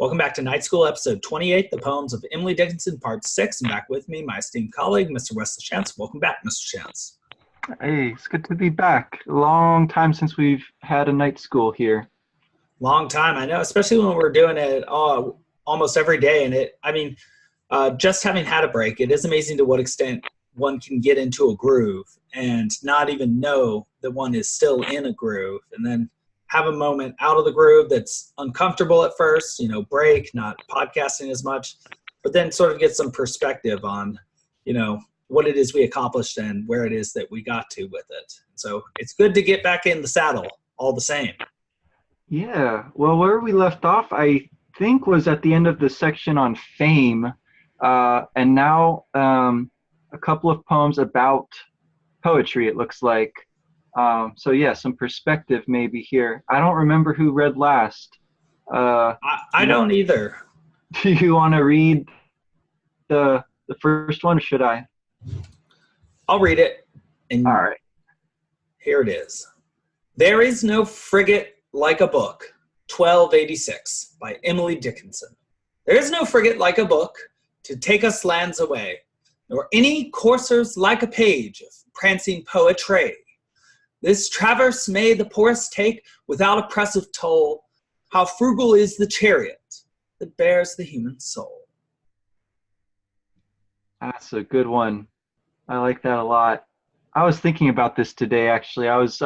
Welcome back to Night School, episode 28, The Poems of Emily Dickinson, part 6. And back with me, my esteemed colleague, Mr. Wesley Schantz. Welcome back, Mr. Schantz. Hey, it's good to be back. A long time since we've had a night school here. Long time, I know, especially when we're doing it almost every day. And just having had a break, it is amazing to what extent one can get into a groove and not even know that one is still in a groove, and then have a moment out of the groove that's uncomfortable at first, break, not podcasting as much, but then sort of get some perspective on, what it is we accomplished and where it is that we got to with it. So it's good to get back in the saddle all the same. Yeah, well, where we left off, I think, was at the end of the section on fame, and now a couple of poems about poetry, it looks like. So yeah, some perspective maybe here. I don't remember who read last. I don't either. Do you want to read the first one, or should I? I'll read it. And all right. Here it is. There is no frigate like a book, 1286, by Emily Dickinson. There is no frigate like a book to take us lands away, nor any coursers like a page of prancing poetry. This traverse may the poorest take without oppressive toll. How frugal is the chariot that bears the human soul. That's a good one. I like that a lot. I was thinking about this today, actually. I was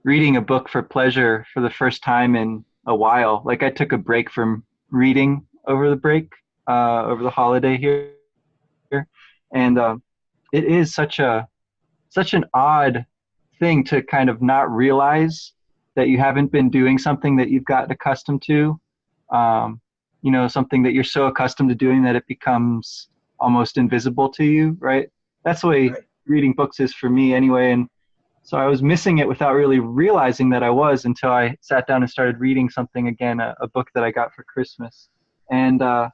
reading a book for pleasure for the first time in a while. Like, I took a break from reading over the break, over the holiday here. And it is such an odd thing to kind of not realize that you haven't been doing something that you've gotten accustomed to, something that you're so accustomed to doing that it becomes almost invisible to you, right? That's the way reading books is for me anyway. And so I was missing it without really realizing that I was, until I sat down and started reading something again, a book that I got for Christmas. And I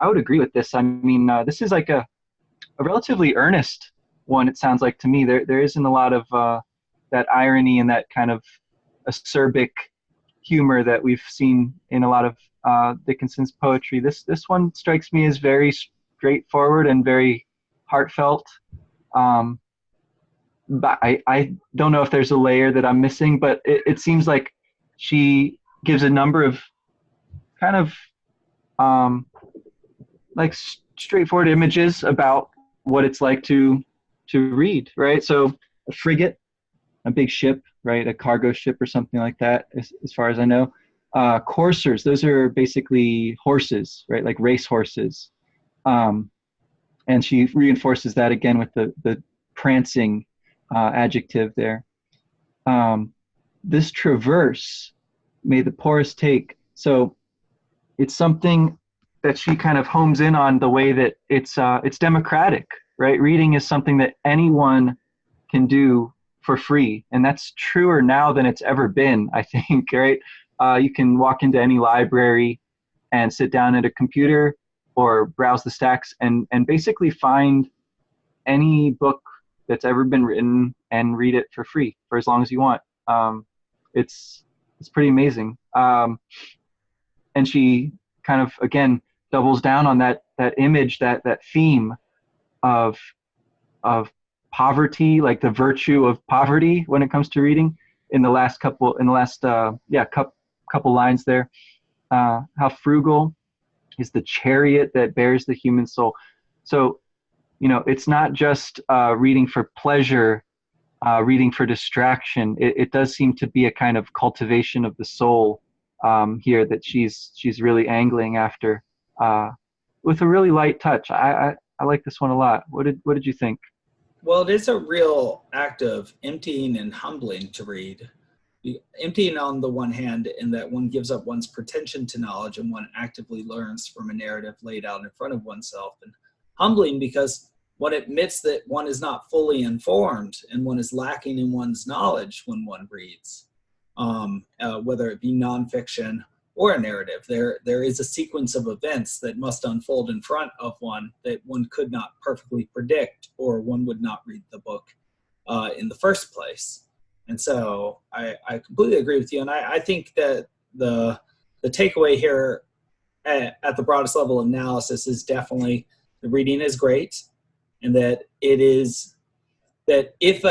would agree with this. I mean, this is like a relatively earnest one, it sounds like to me. There isn't a lot of that irony and that kind of acerbic humor that we've seen in a lot of Dickinson's poetry. This one strikes me as very straightforward and very heartfelt. But I don't know if there's a layer that I'm missing, but it seems like she gives a number of kind of like straightforward images about what it's like to read, right? So a frigate, a big ship, right? A cargo ship or something like that, as far as I know. Coursers, those are basically horses, right? Like race horses. And she reinforces that again with the prancing adjective there. This traverse, may the poorest take. So it's something that she kind of homes in on, the way that it's democratic, right? Reading is something that anyone can do for free. And that's truer now than it's ever been, I think, right? You can walk into any library and sit down at a computer or browse the stacks and basically find any book that's ever been written and read it for free for as long as you want. It's pretty amazing. And she kind of, again, doubles down on that image, that theme of poverty, like the virtue of poverty when it comes to reading, in the last couple lines there. How frugal is the chariot that bears the human soul. So, it's not just reading for pleasure, reading for distraction. It does seem to be a kind of cultivation of the soul here that she's really angling after, with a really light touch. I like this one a lot. What did you think? Well, it is a real act of emptying and humbling to read. Emptying on the one hand, in that one gives up one's pretension to knowledge and one actively learns from a narrative laid out in front of oneself. And humbling because one admits that one is not fully informed and one is lacking in one's knowledge when one reads, whether it be nonfiction or a narrative. There is a sequence of events that must unfold in front of one that one could not perfectly predict, or one would not read the book in the first place. And so I completely agree with you. And I think that the the takeaway here at the broadest level of analysis is definitely the reading is great, and that it is that if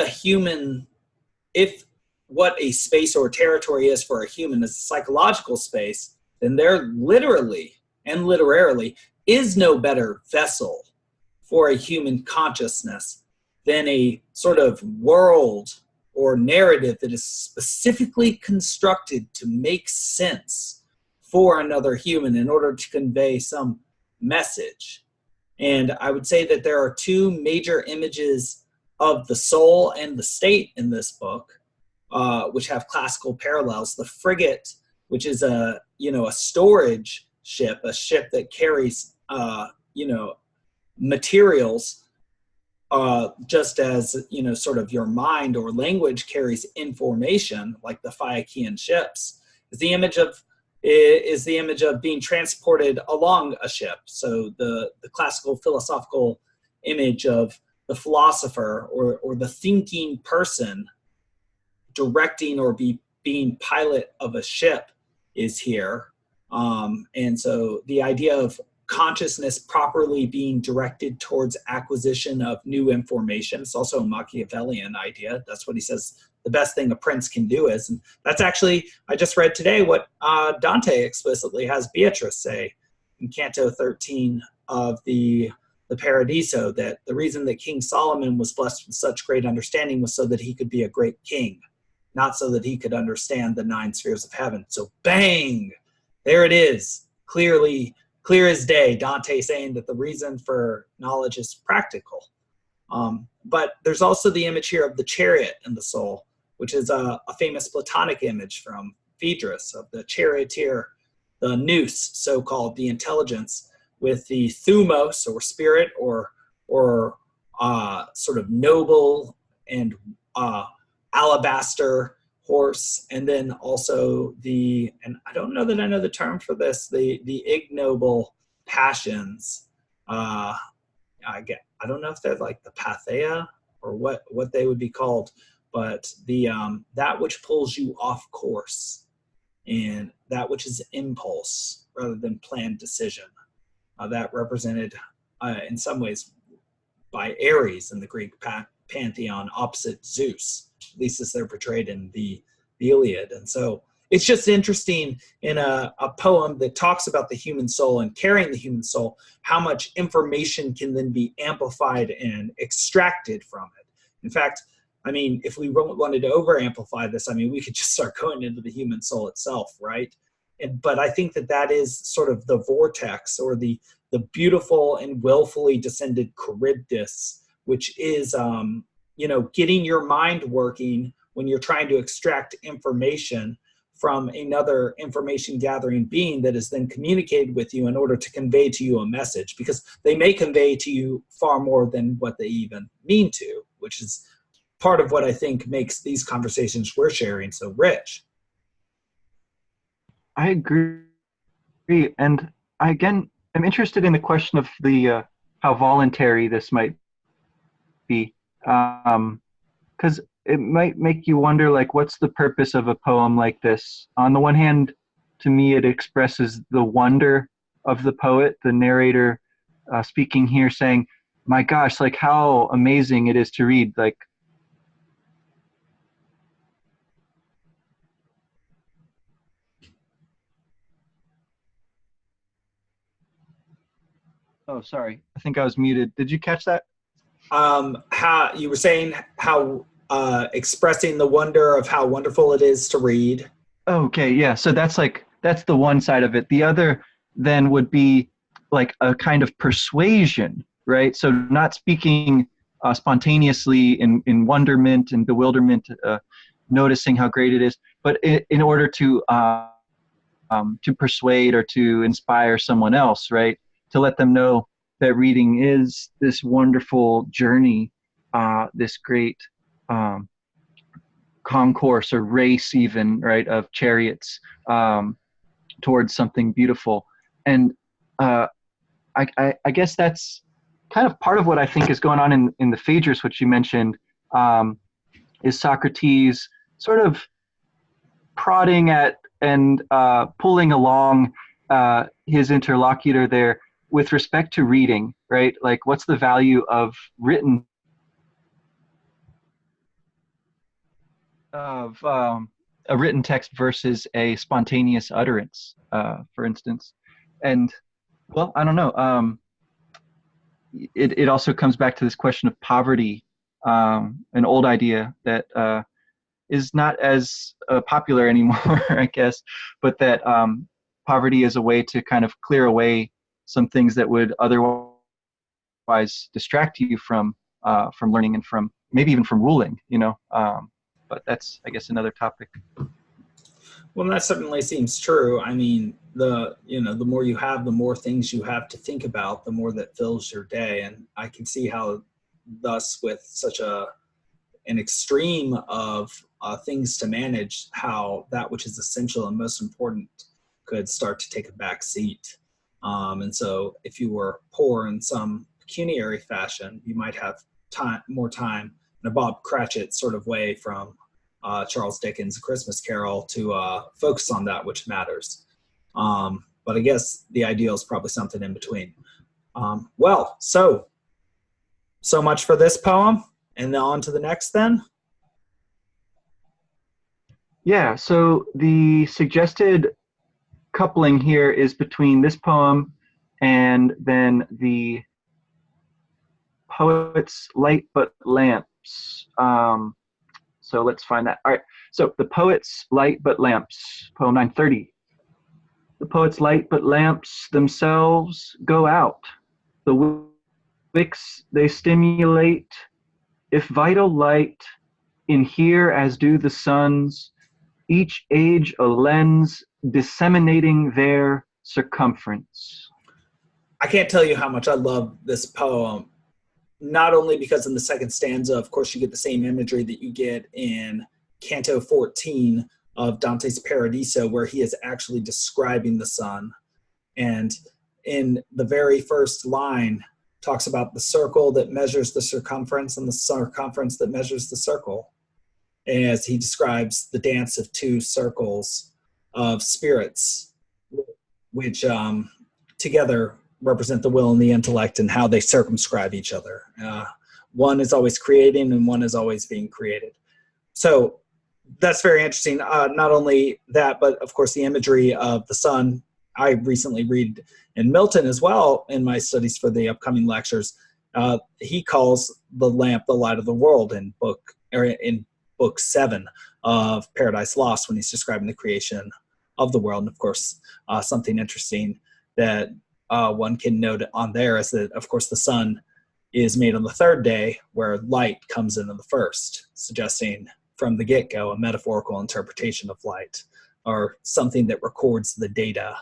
what a space or territory is for a human is a psychological space, then there literally and literarily is no better vessel for a human consciousness than a sort of world or narrative that is specifically constructed to make sense for another human in order to convey some message. And I would say that there are two major images of the soul and the state in this book, which have classical parallels. The frigate, which is a storage ship, a ship that carries materials, just as sort of your mind or language carries information, like the Phaeacian ships, is the image of being transported along a ship. So the classical philosophical image of the philosopher or the thinking person directing or being pilot of a ship is here. And so the idea of consciousness properly being directed towards acquisition of new information. It's also a Machiavellian idea. That's what he says the best thing a prince can do is. And that's actually, I just read today what Dante explicitly has Beatrice say in Canto 13 of the Paradiso, that the reason that King Solomon was blessed with such great understanding was so that he could be a great king, not so that he could understand the 9 spheres of heaven. So bang, there it is, clear as day, Dante saying that the reason for knowledge is practical. But there's also the image here of the chariot and the soul, which is a famous Platonic image from Phaedrus of the charioteer, the nous, so-called, the intelligence, with the thumos, or spirit, or sort of noble and alabaster horse, and then also and I don't know that I know the term for this, the ignoble passions. I don't know if they're like the patheia or what they would be called, but the that which pulls you off course, and that which is impulse rather than planned decision. That represented in some ways by Ares in the Greek pantheon, opposite Zeus, at least as they're portrayed in the Iliad. And so it's just interesting in a poem that talks about the human soul and carrying the human soul, how much information can then be amplified and extracted from it. In fact, I mean, if we wanted to over-amplify this, I mean, we could just start going into the human soul itself, right? But I think that is sort of the vortex, or the beautiful and willfully descended Charybdis, which is, getting your mind working when you're trying to extract information from another information gathering being that is then communicated with you in order to convey to you a message, because they may convey to you far more than what they even mean to, which is part of what I think makes these conversations we're sharing so rich. I agree. And I, again, I'm interested in the question of the how voluntary this might be, because it might make you wonder, like, what's the purpose of a poem like this? On the one hand, to me, it expresses the wonder of the poet, the narrator speaking here, saying, my gosh, like, how amazing it is to read, like, oh, sorry. I think I was muted. Did you catch that? How you were saying how expressing the wonder of how wonderful it is to read. Okay, yeah. So that's the one side of it. The other then would be like a kind of persuasion, right? So not speaking spontaneously in wonderment and bewilderment, noticing how great it is, but in order to persuade or to inspire someone else, right? To let them know that reading is this wonderful journey, this great concourse or race even, right, of chariots towards something beautiful. And I guess that's kind of part of what I think is going on in the Phaedrus, which you mentioned, is Socrates sort of prodding at and pulling along his interlocutor there with respect to reading, right? Like, what's the value of a written text versus a spontaneous utterance, for instance? And well, I don't know. It also comes back to this question of poverty, an old idea that is not as popular anymore, I guess, but that poverty is a way to kind of clear away some things that would otherwise distract you from learning and from maybe even from ruling, you know. But that's, I guess, another topic. Well, that certainly seems true. I mean, the more you have, the more things you have to think about, the more that fills your day. And I can see how thus with such an extreme of things to manage, how that which is essential and most important could start to take a back seat. And so if you were poor in some pecuniary fashion, you might have more time in a Bob Cratchit sort of way from Charles Dickens' A Christmas Carol to focus on that which matters. But I guess the ideal is probably something in between. Well, so much for this poem. And then on to the next then? Yeah, so the suggested coupling here is between this poem and then the Poet's Light But Lamps. So let's find that. All right, so the Poet's Light But Lamps, poem 930. The poet's light but lamps themselves go out. The wicks they stimulate, if vital light, in here as do the suns, each age a lens disseminating their circumference. I can't tell you how much I love this poem, not only because in the second stanza, of course, you get the same imagery that you get in Canto 14 of Dante's Paradiso, where he is actually describing the sun. And in the very first line, talks about the circle that measures the circumference and the circumference that measures the circle, as he describes the dance of two circles of spirits, which together represent the will and the intellect and how they circumscribe each other. One is always creating and one is always being created. So that's very interesting. Not only that, but of course the imagery of the sun. I recently read in Milton as well in my studies for the upcoming lectures. He calls the lamp the light of the world in book 7 of Paradise Lost when he's describing the creation of the world. And of course, something interesting that one can note on there is that, of course, the sun is made on the third day, where light comes in on the first, suggesting from the get-go a metaphorical interpretation of light, or something that records the data,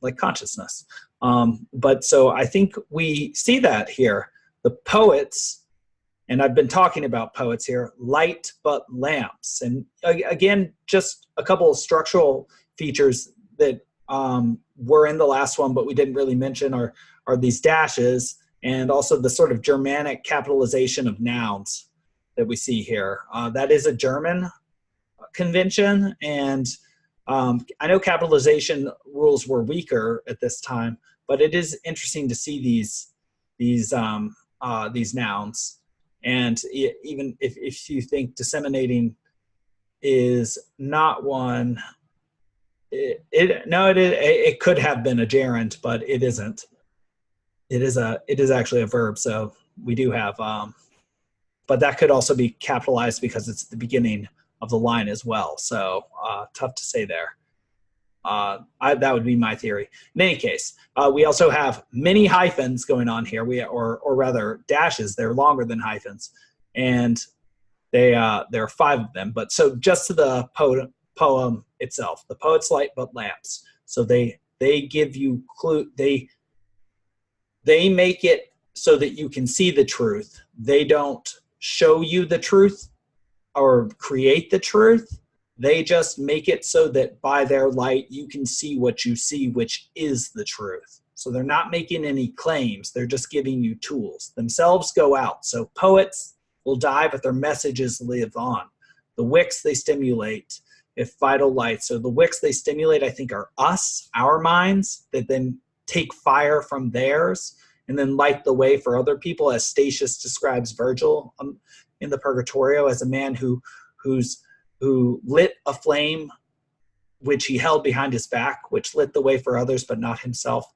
like consciousness. But so I think we see that here. The poets, and I've been talking about poets here, light but lamps. And again, just a couple of structural features that were in the last one, but we didn't really mention are these dashes, and also the sort of Germanic capitalization of nouns that we see here. That is a German convention, and I know capitalization rules were weaker at this time, but it is interesting to see these nouns. And even if you think disseminating is not one, it could have been a gerund, but it isn't. It is actually a verb. So we do have, but that could also be capitalized because it's the beginning of the line as well. So tough to say there. That would be my theory. In any case, we also have many hyphens going on here. Or rather dashes. They're longer than hyphens, and there are 5 of them. But so just to the poem itself, the poet's light but lamps. So they give you clue. They make it so that you can see the truth. They don't show you the truth or create the truth. They just make it so that by their light you can see what you see, which is the truth. So they're not making any claims. They're just giving you tools. Themselves go out. So poets will die, but their messages live on. The wicks they stimulate, if vital light. So the wicks they stimulate, I think, are us, our minds, that then take fire from theirs and then light the way for other people, as Statius describes Virgil in the Purgatorio as a man who lit a flame which he held behind his back, which lit the way for others but not himself,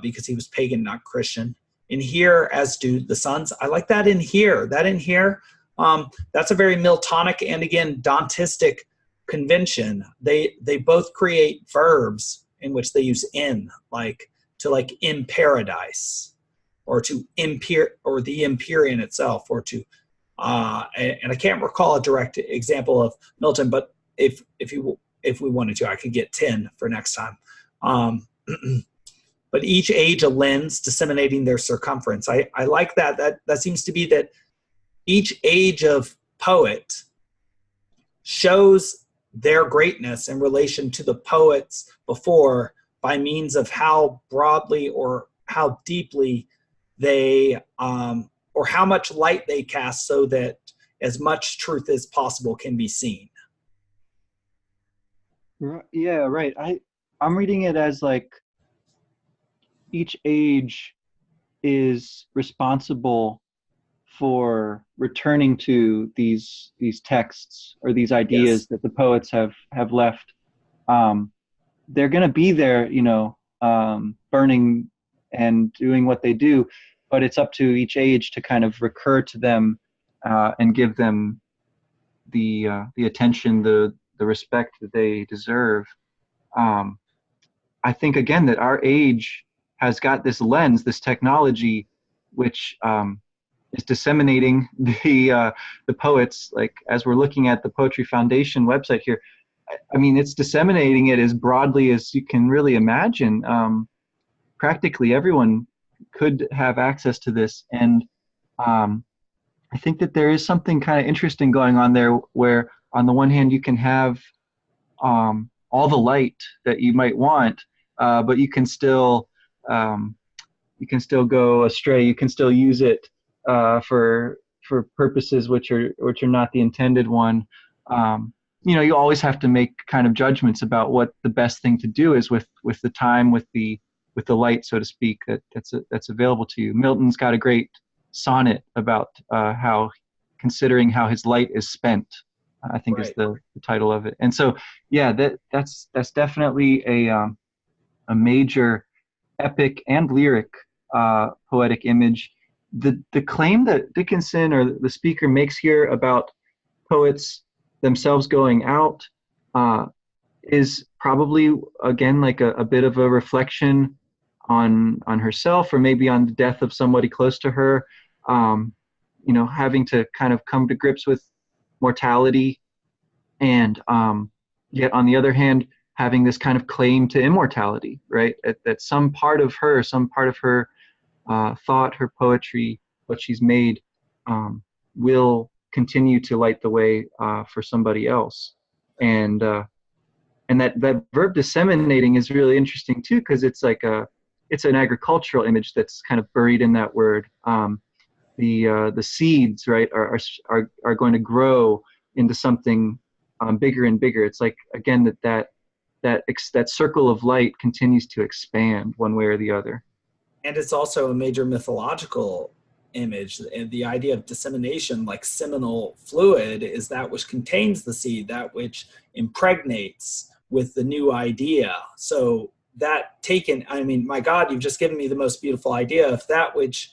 because he was pagan, not Christian. In here, as do the sons. I like that in here. That in here, that's a very Miltonic and, again, Dantistic convention. They both create verbs in which they use in, like to like in paradise, or to or the Empyrean itself, or to and I can't recall a direct example of Milton, but if we wanted to, I could get 10 for next time. But each age a lens disseminating their circumference. I like that. That seems to be that each age of poet shows their greatness in relation to the poets before, by means of how broadly or how deeply they, or how much light they cast, so that as much truth as possible can be seen. Yeah, right. I'm reading it as like each age is responsible for returning to these texts or these ideas that the poets have left. They're going to be there, burning and doing what they do, but it's up to each age to kind of recur to them and give them the attention, the respect that they deserve. I think, again, that our age has got this lens, this technology, which is disseminating the poets. Like, as we're looking at the Poetry Foundation website here, I mean, it's disseminating it as broadly as you can really imagine. Practically everyone could have access to this. And I think that there is something kind of interesting going on there, where on the one hand you can have all the light that you might want, but you can still go astray. You can still use it for purposes which are not the intended one. You always have to make kind of judgments about what the best thing to do is with the time, with the light, so to speak, that's available to you. Milton's got a great sonnet about how, considering how his light is spent, I think is the title of it. And so, yeah, that's definitely a major epic and lyric poetic image. The claim that Dickinson or the speaker makes here about poets themselves going out is probably, again, like a bit of a reflection on herself, or maybe on the death of somebody close to her, having to kind of come to grips with mortality, and yet on the other hand having this kind of claim to immortality, right? That some part of her thought, her poetry, what she's made, will continue to light the way for somebody else. And that verb disseminating is really interesting too, because it's like it's an agricultural image that's kind of buried in that word. The seeds, right, are going to grow into something bigger and bigger. It's like, again, that circle of light continues to expand one way or the other. And it's also a major mythological image. And the idea of dissemination, like seminal fluid, is that which contains the seed, that which impregnates with the new idea. So that my God, you've just given me the most beautiful idea. If that which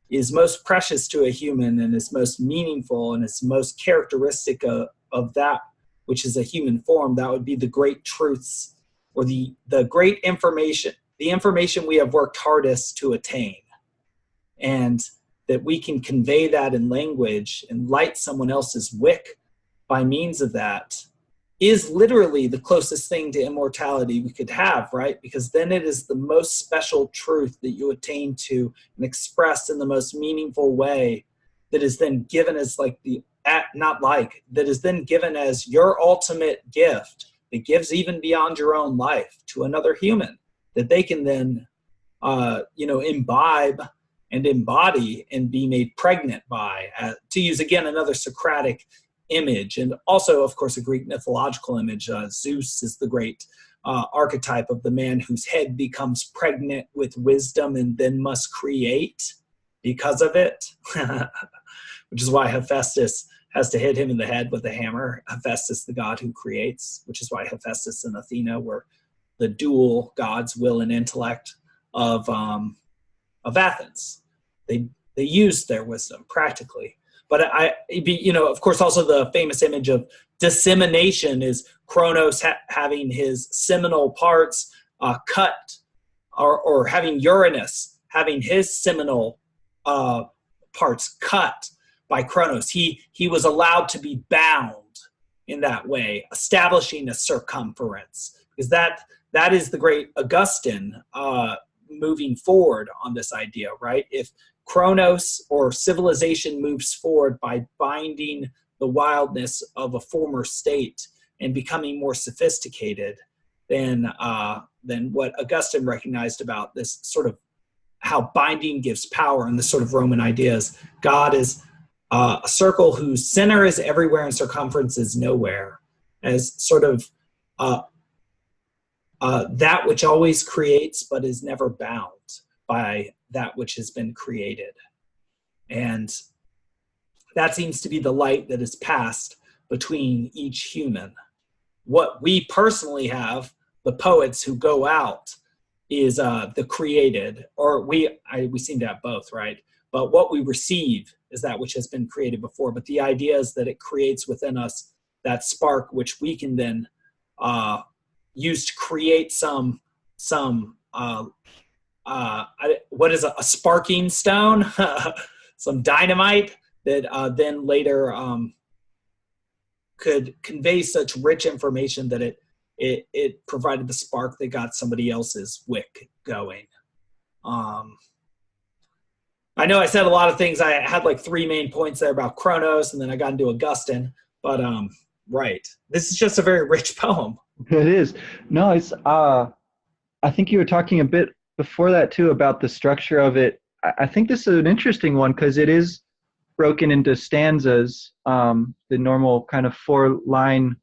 is most precious to a human and is most meaningful and is most characteristic of that which is a human form, that would be the great truths, or the great information, the information we have worked hardest to attain. And that we can convey that in language and light someone else's wick by means of that is literally the closest thing to immortality we could have, right? Because then it is the most special truth that you attain to and expressed in the most meaningful way, that is then given as that is then given as your ultimate gift that gives even beyond your own life to another human, that they can then imbibe and embody and be made pregnant by, to use again another Socratic image, and also, of course, a Greek mythological image. Zeus is the great archetype of the man whose head becomes pregnant with wisdom and then must create because of it, which is why Hephaestus has to hit him in the head with a hammer. Hephaestus, the god who creates, which is why Hephaestus and Athena were the dual gods, will and intellect of Athens. They used their wisdom practically. But of course, also the famous image of dissemination is Kronos having his seminal parts cut, or having Uranus having his seminal parts cut by Kronos. He was allowed to be bound in that way, establishing a circumference, because that is the great Augustine moving forward on this idea, right? If Kronos or civilization moves forward by binding the wildness of a former state and becoming more sophisticated, then what Augustine recognized about this sort of how binding gives power and this sort of Roman ideas. God is a circle whose center is everywhere and circumference is nowhere, as sort of that which always creates but is never bound by that which has been created. And that seems to be the light that is passed between each human. What we personally have, the poets who go out, is the created, or we seem to have both, right? But what we receive is that which has been created before. But the idea is that it creates within us that spark, which we can then use to create some what is a sparking stone, some dynamite that then later could convey such rich information that it provided the spark that got somebody else's wick going. I know I said a lot of things. I had like 3 main points there about Kronos, and then I got into Augustine. But right, this is just a very rich poem. It is. No, it's. I think you were talking a bit before that too about the structure of it. I think this is an interesting one because it is broken into stanzas, the normal kind of 4-line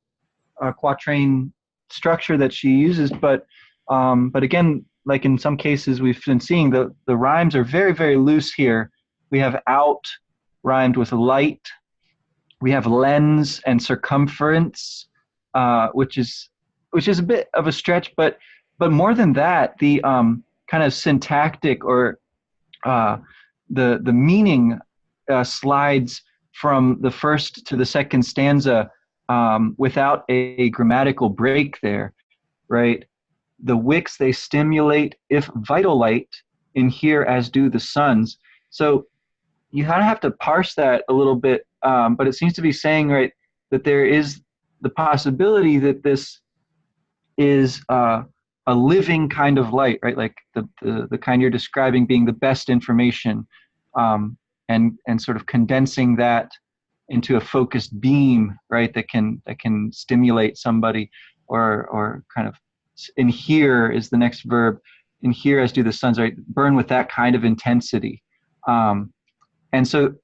quatrain structure that she uses. But again, like in some cases we've been seeing, the rhymes are very, very loose here. We have out rhymed with light. We have lens and circumference, which is a bit of a stretch, but more than that, the kind of syntactic or the meaning slides from the first to the second stanza without a grammatical break there, right? The wicks they stimulate, if vital light, in here as do the suns. So you kind of have to parse that a little bit, but it seems to be saying, right, that there is the possibility that this is a living kind of light, right? Like the kind you're describing being the best information, and sort of condensing that into a focused beam, right? That can stimulate somebody, or kind of, in here is the next verb, in here as do the suns, right? Burn with that kind of intensity. And so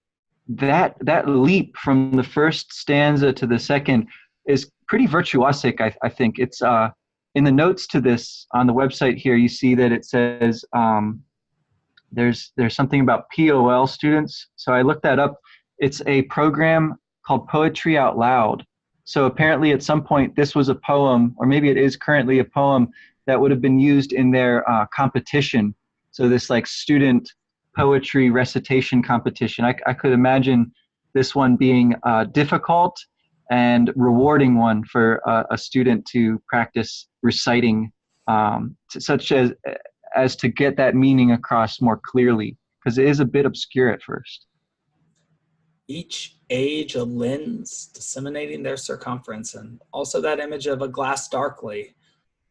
that leap from the first stanza to the second is pretty virtuosic, I think. It's in the notes to this on the website here, you see that it says there's something about POL students. So I looked that up. It's a program called Poetry Out Loud. So apparently at some point this was a poem, or maybe it is currently a poem, that would have been used in their competition. So this like student poetry recitation competition. I could imagine this one being difficult and rewarding one for a student to practice reciting, such as to get that meaning across more clearly, because it is a bit obscure at first. Each age a lens disseminating their circumference, and also that image of a glass darkly,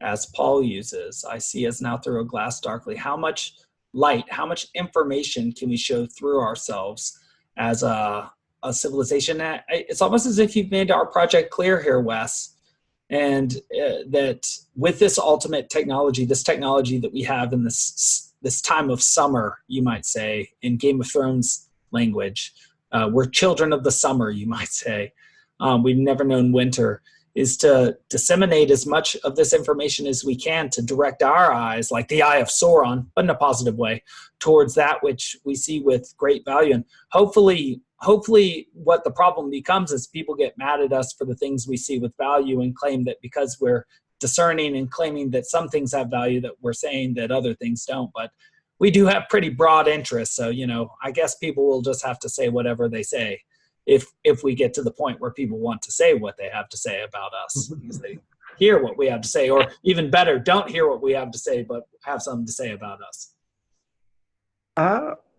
as Paul uses. I see as now through a glass darkly. How much light, how much information can we show through ourselves as a civilization? It's almost as if you've made our project clear here, Wes, and that with this ultimate technology, this technology that we have in this time of summer, you might say, in Game of Thrones language, we're children of the summer, you might say. we've never known winter, is to disseminate as much of this information as we can to direct our eyes, like the eye of Sauron, but in a positive way, towards that which we see with great value. And hopefully what the problem becomes is people get mad at us for the things we see with value and claim that because we're discerning and claiming that some things have value that we're saying that other things don't. But we do have pretty broad interests. So, I guess people will just have to say whatever they say if we get to the point where people want to say what they have to say about us, because they hear what we have to say, or even better, don't hear what we have to say, but have something to say about us.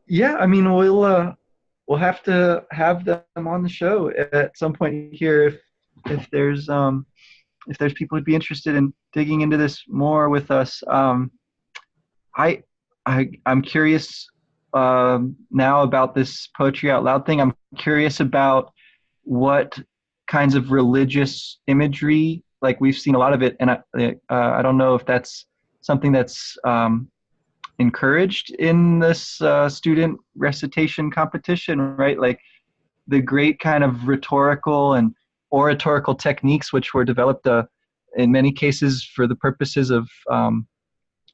Yeah, I mean, we'll have to have them on the show at some point here if there's people who'd be interested in digging into this more with us. I'm curious now about this Poetry Out Loud thing. I'm curious about what kinds of religious imagery, like we've seen a lot of it, and I don't know if that's something that's encouraged in this student recitation competition, right? Like the great kind of rhetorical and oratorical techniques which were developed in many cases for the purposes of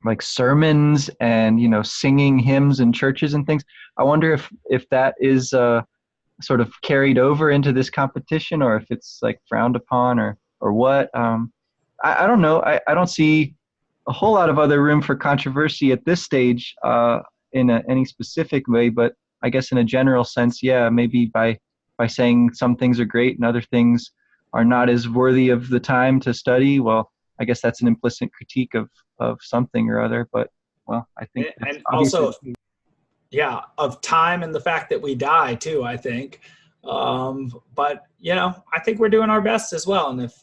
like sermons and singing hymns in churches and things. I wonder if that is sort of carried over into this competition, or if it's like frowned upon, or what. I don't know. I don't see a whole lot of other room for controversy at this stage in any specific way, but I guess in a general sense, yeah, maybe by saying some things are great and other things are not as worthy of the time to study, well, I guess that's an implicit critique of something or other. But well, I think and also of time and the fact that we die too, I think. But I think we're doing our best as well. And if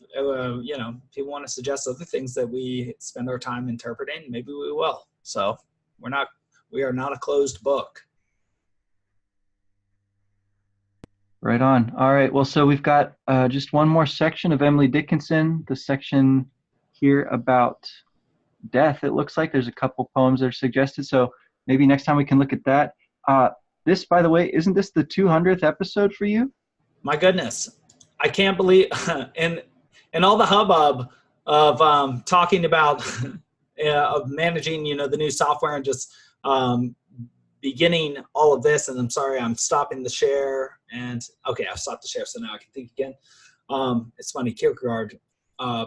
people want to suggest other things that we spend our time interpreting, maybe we will. So we are not a closed book. Right on. All right. Well, so we've got just one more section of Emily Dickinson, the section here about death. It looks like there's a couple poems that are suggested. So maybe next time we can look at that. This, by the way, isn't this the 200th episode for you? My goodness. I can't believe, and all the hubbub of talking about, of managing, the new software and just beginning all of this. And I'm sorry, I'm stopping the share. And okay, I've stopped the share, so now I can think again. It's funny, Kierkegaard,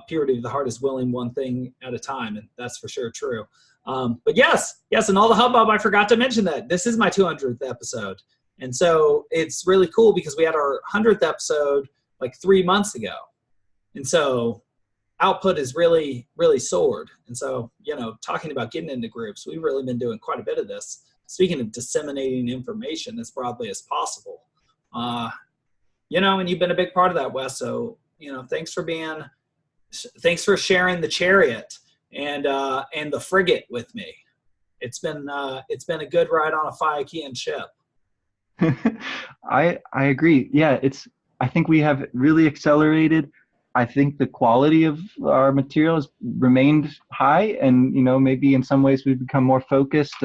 purity of the heart is willing one thing at a time, and that's for sure true. But yes, and all the hubbub, I forgot to mention that this is my 200th episode. And so it's really cool because we had our 100th episode like 3 months ago. And so output is really, really soared. And so, talking about getting into groups, we've really been doing quite a bit of this. Speaking of disseminating information as broadly as possible, and you've been a big part of that, Wes. So, thanks for sharing the Chariot and the Frigate with me. It's been a good ride on a Phaeacian ship. I agree. Yeah, I think we have really accelerated. I think the quality of our material has remained high, and maybe in some ways we've become more focused.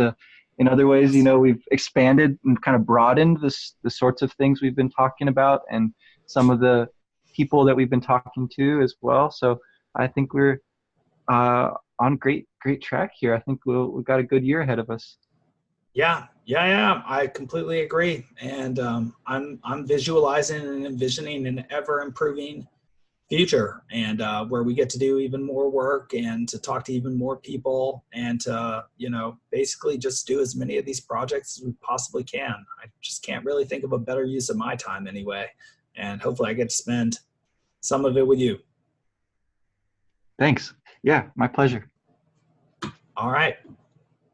In other ways, we've expanded and kind of broadened the sorts of things we've been talking about, and some of the people that we've been talking to as well. So I think we're on great track here. I think we've got a good year ahead of us. Yeah. I completely agree. And I'm visualizing and envisioning an ever improving future, and where we get to do even more work and to talk to even more people and to, basically just do as many of these projects as we possibly can. I just can't really think of a better use of my time anyway. And hopefully I get to spend some of it with you. Thanks. Yeah, my pleasure. All right.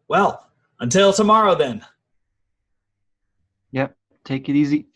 Well, until tomorrow then. Yep. Take it easy.